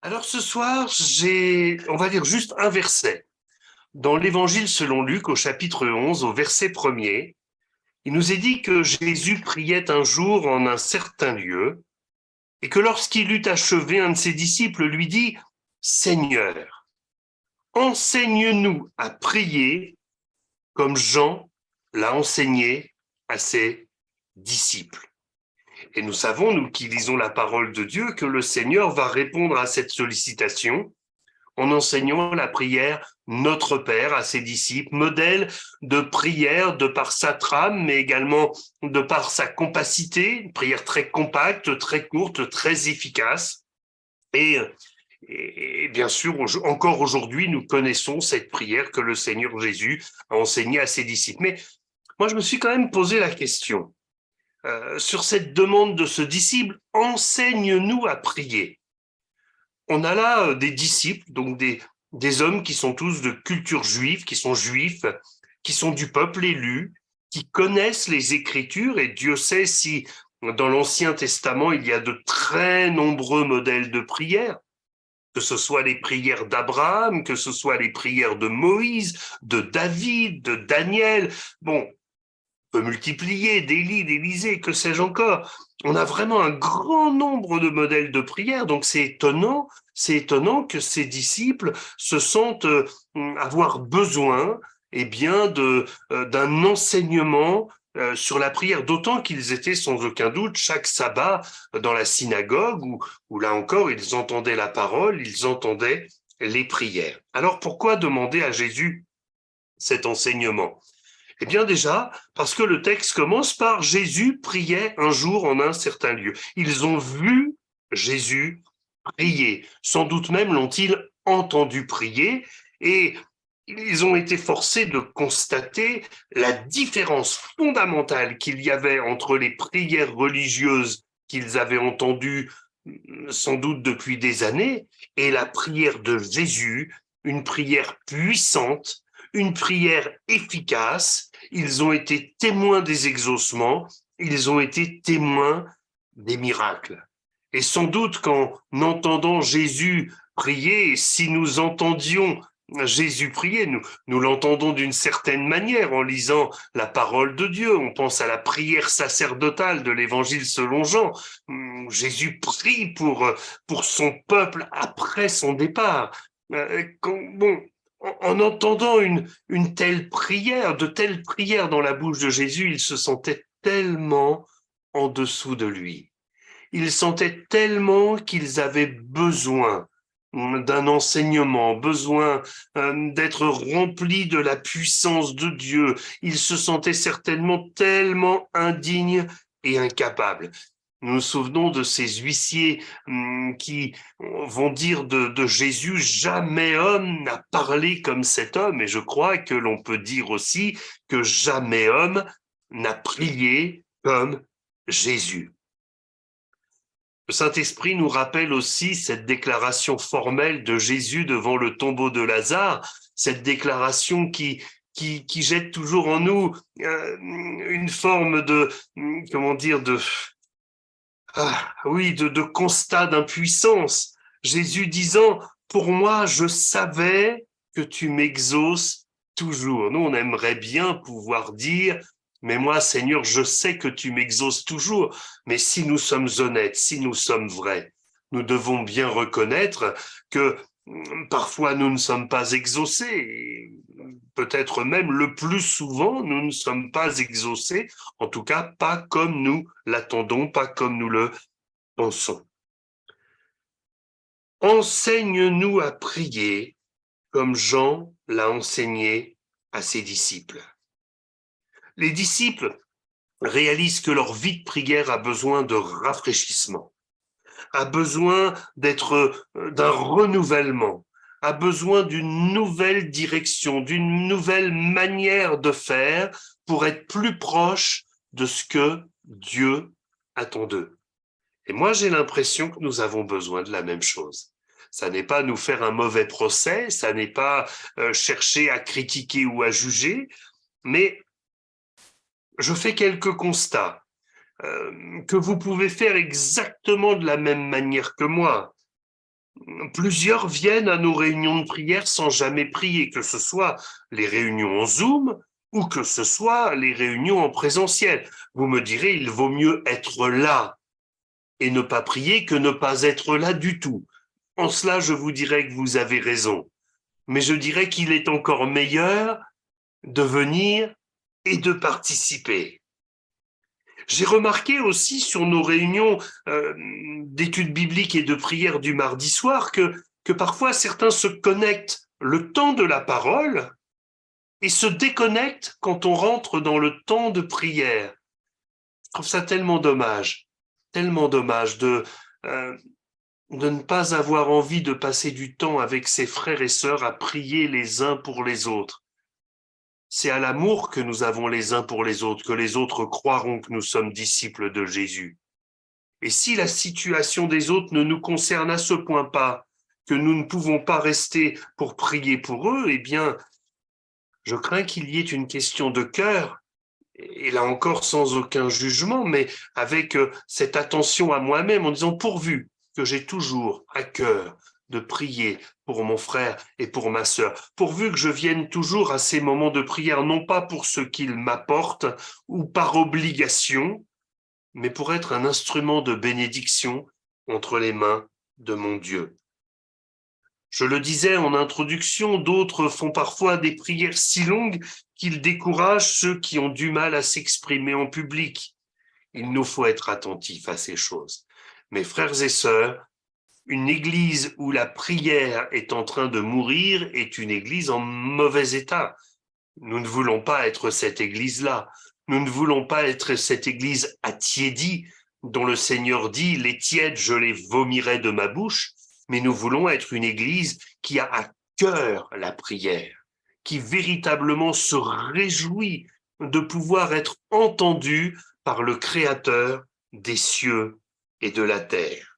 Alors ce soir, on va dire juste un verset. Dans l'Évangile selon Luc, au chapitre 11, au verset 1er, il nous est dit que Jésus priait un jour en un certain lieu et que lorsqu'il eut achevé, un de ses disciples lui dit « Seigneur, enseigne-nous à prier comme Jean l'a enseigné à ses disciples. » Et nous savons, nous qui lisons la parole de Dieu, que le Seigneur va répondre à cette sollicitation en enseignant la prière Notre Père à ses disciples, modèle de prière de par sa trame, mais également de par sa compacité, une prière très compacte, très courte, très efficace. Et bien sûr, encore aujourd'hui, nous connaissons cette prière que le Seigneur Jésus a enseignée à ses disciples. Mais moi, je me suis quand même posé la question sur cette demande de ce disciple, enseigne-nous à prier. On a là des disciples, donc des hommes qui sont tous de culture juive, qui sont juifs, qui sont du peuple élu, qui connaissent les Écritures, et Dieu sait si dans l'Ancien Testament il y a de très nombreux modèles de prière, que ce soit les prières d'Abraham, que ce soit les prières de Moïse, de David, de Daniel. Bon, peut multiplier, d'Élie, d'Élisée, que sais-je encore. On a vraiment un grand nombre de modèles de prière, donc c'est étonnant que ces disciples se sentent avoir besoin bien d'un enseignement sur la prière, d'autant qu'ils étaient sans aucun doute chaque sabbat dans la synagogue où là encore ils entendaient la parole, ils entendaient les prières. Alors pourquoi demander à Jésus cet enseignement? Eh bien déjà, parce que le texte commence par Jésus priait un jour en un certain lieu. Ils ont vu Jésus prier. Sans doute même l'ont-ils entendu prier et ils ont été forcés de constater la différence fondamentale qu'il y avait entre les prières religieuses qu'ils avaient entendues sans doute depuis des années et la prière de Jésus, une prière puissante, une prière efficace. Ils ont été témoins des exaucements, ils ont été témoins des miracles. Et sans doute qu'en entendant Jésus prier, si nous entendions Jésus prier, nous l'entendons d'une certaine manière en lisant la parole de Dieu. On pense à la prière sacerdotale de l'Évangile selon Jean. Jésus prie pour son peuple après son départ. Bon, en entendant une telle prière, de telles prières dans la bouche de Jésus, il se sentait tellement en dessous de lui. Ils sentaient tellement qu'ils avaient besoin d'un enseignement, besoin d'être remplis de la puissance de Dieu. Ils se sentaient certainement tellement indignes et incapables. Nous nous souvenons de ces huissiers qui vont dire de Jésus, jamais homme n'a parlé comme cet homme. Et je crois que l'on peut dire aussi que jamais homme n'a prié comme Jésus. Le Saint-Esprit nous rappelle aussi cette déclaration formelle de Jésus devant le tombeau de Lazare, cette déclaration qui jette toujours en nous une forme de, comment dire, de constat d'impuissance. Jésus disant, pour moi, je savais que tu m'exauces toujours. Nous, on aimerait bien pouvoir dire, mais moi, Seigneur, je sais que tu m'exauces toujours. Mais si nous sommes honnêtes, si nous sommes vrais, nous devons bien reconnaître que parfois nous ne sommes pas exaucés. Peut-être même le plus souvent, nous ne sommes pas exaucés, en tout cas pas comme nous l'attendons, pas comme nous le pensons. Enseigne-nous à prier comme Jean l'a enseigné à ses disciples. Les disciples réalisent que leur vie de prière a besoin de rafraîchissement, a besoin d'un renouvellement, a besoin d'une nouvelle direction, d'une nouvelle manière de faire pour être plus proche de ce que Dieu attend d'eux. Et moi, j'ai l'impression que nous avons besoin de la même chose. Ça n'est pas nous faire un mauvais procès, ça n'est pas chercher à critiquer ou à juger, mais je fais quelques constats que vous pouvez faire exactement de la même manière que moi. Plusieurs viennent à nos réunions de prière sans jamais prier, que ce soit les réunions en Zoom ou que ce soit les réunions en présentiel. Vous me direz, il vaut mieux être là et ne pas prier que ne pas être là du tout. En cela, je vous dirais que vous avez raison. Mais je dirais qu'il est encore meilleur de venir et de participer. J'ai remarqué aussi sur nos réunions d'études bibliques et de prière du mardi soir que parfois certains se connectent le temps de la parole et se déconnectent quand on rentre dans le temps de prière. Je trouve ça tellement dommage de ne pas avoir envie de passer du temps avec ses frères et sœurs à prier les uns pour les autres. C'est à l'amour que nous avons les uns pour les autres, que les autres croiront que nous sommes disciples de Jésus. Et si la situation des autres ne nous concerne à ce point pas, que nous ne pouvons pas rester pour prier pour eux, eh bien, je crains qu'il y ait une question de cœur, et là encore sans aucun jugement, mais avec cette attention à moi-même en disant pourvu que j'ai toujours à cœur de prier pour mon frère et pour ma sœur, pourvu que je vienne toujours à ces moments de prière, non pas pour ce qu'ils m'apportent ou par obligation, mais pour être un instrument de bénédiction entre les mains de mon Dieu. Je le disais en introduction, d'autres font parfois des prières si longues qu'ils découragent ceux qui ont du mal à s'exprimer en public. Il nous faut être attentifs à ces choses. Mes frères et sœurs, une église où la prière est en train de mourir est une église en mauvais état. Nous ne voulons pas être cette église-là. Nous ne voulons pas être cette église attiédie dont le Seigneur dit « les tièdes, je les vomirai de ma bouche », mais nous voulons être une église qui a à cœur la prière, qui véritablement se réjouit de pouvoir être entendue par le Créateur des cieux et de la terre.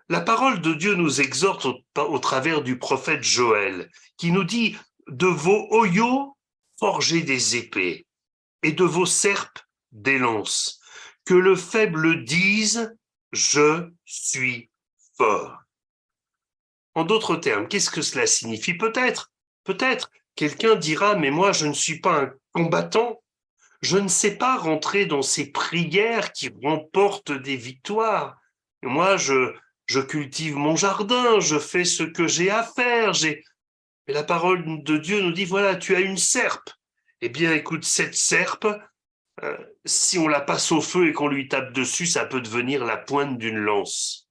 La parole de Dieu nous exhorte au travers du prophète Joël, qui nous dit « de vos oyaux forgez des épées, et de vos serpes des lances, que le faible dise « je suis fort ». En d'autres termes, qu'est-ce que cela signifie? Peut-être quelqu'un dira « mais moi je ne suis pas un combattant, je ne sais pas rentrer dans ces prières qui remportent des victoires. Moi je cultive mon jardin, je fais ce que j'ai à faire, Mais la parole de Dieu nous dit, voilà, tu as une serpe. Eh bien, écoute, cette serpe, si on la passe au feu et qu'on lui tape dessus, ça peut devenir la pointe d'une lance.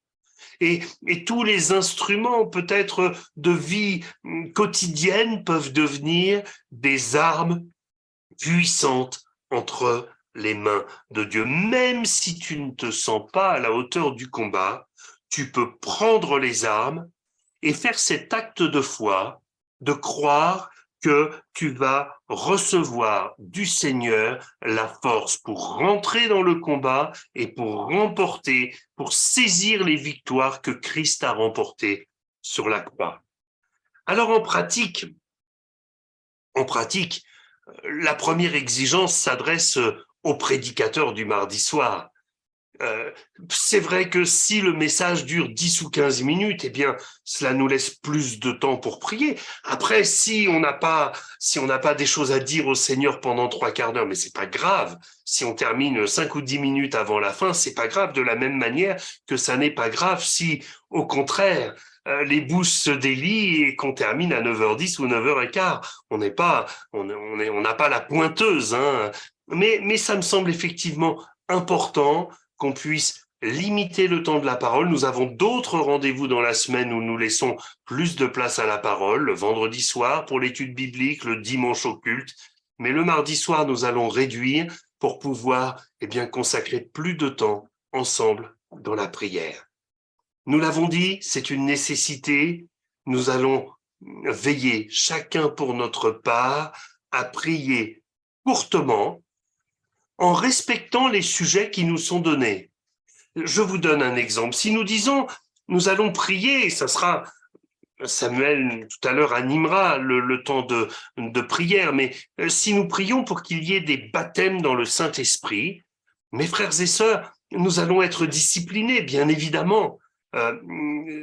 Et tous les instruments, peut-être de vie quotidienne, peuvent devenir des armes puissantes entre les mains de Dieu. Même si tu ne te sens pas à la hauteur du combat, tu peux prendre les armes et faire cet acte de foi, de croire que tu vas recevoir du Seigneur la force pour rentrer dans le combat et pour remporter, pour saisir les victoires que Christ a remportées sur la croix. Alors en pratique, la première exigence s'adresse au prédicateur du mardi soir. C'est vrai que si le message dure 10 ou 15 minutes, eh bien, cela nous laisse plus de temps pour prier. Après, si on n'a pas des choses à dire au Seigneur pendant 3/4 d'heure, mais c'est pas grave. Si on termine 5 ou 10 minutes avant la fin, c'est pas grave, de la même manière que ça n'est pas grave si, au contraire, les bouches se délient et qu'on termine à 9h10 ou 9h15. On n'a pas la pointeuse, hein. Mais ça me semble effectivement important qu'on puisse limiter le temps de la parole. Nous avons d'autres rendez-vous dans la semaine où nous laissons plus de place à la parole, le vendredi soir pour l'étude biblique, le dimanche au culte. Mais le mardi soir, nous allons réduire pour pouvoir consacrer plus de temps ensemble dans la prière. Nous l'avons dit, c'est une nécessité. Nous allons veiller chacun pour notre part à prier courtement, en respectant les sujets qui nous sont donnés. Je vous donne un exemple. Si nous disons, nous allons prier, ça sera, Samuel tout à l'heure animera le temps de prière, mais si nous prions pour qu'il y ait des baptêmes dans le Saint-Esprit, mes frères et sœurs, nous allons être disciplinés, bien évidemment.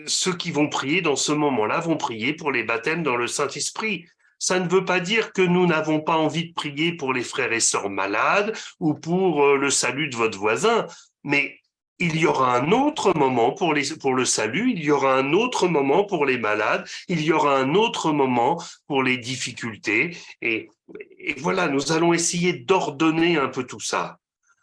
ceux qui vont prier dans ce moment-là vont prier pour les baptêmes dans le Saint-Esprit. Ça ne veut pas dire que nous n'avons pas envie de prier pour les frères et sœurs malades ou pour le salut de votre voisin, mais il y aura un autre moment pour le salut, il y aura un autre moment pour les malades, il y aura un autre moment pour les difficultés. Et voilà, nous allons essayer d'ordonner un peu tout ça.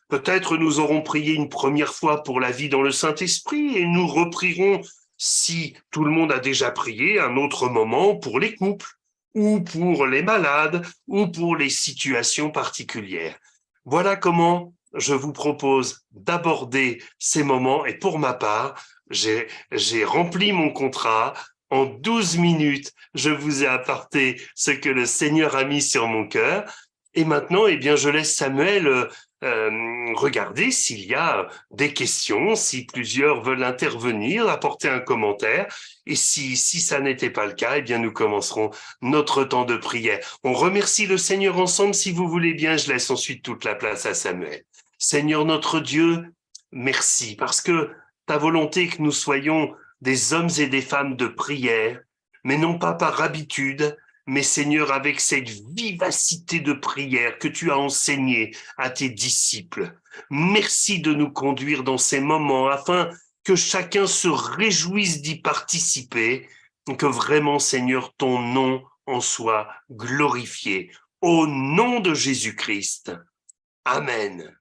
Peut-être nous aurons prié une première fois pour la vie dans le Saint-Esprit et nous reprierons, si tout le monde a déjà prié, un autre moment pour les couples ou pour les malades ou pour les situations particulières. Voilà comment je vous propose d'aborder ces moments et pour ma part, j'ai rempli mon contrat. En 12 minutes, je vous ai apporté ce que le Seigneur a mis sur mon cœur. Et maintenant, eh bien, je laisse Samuel regarder s'il y a des questions, si plusieurs veulent intervenir, apporter un commentaire. Et si ça n'était pas le cas, eh bien, nous commencerons notre temps de prière. On remercie le Seigneur ensemble, si vous voulez bien. Je laisse ensuite toute la place à Samuel. Seigneur notre Dieu, merci, parce que ta volonté que nous soyons des hommes et des femmes de prière, mais non pas par habitude, mais Seigneur, avec cette vivacité de prière que tu as enseignée à tes disciples. Merci de nous conduire dans ces moments afin que chacun se réjouisse d'y participer, que vraiment, Seigneur, ton nom en soit glorifié. Au nom de Jésus-Christ. Amen.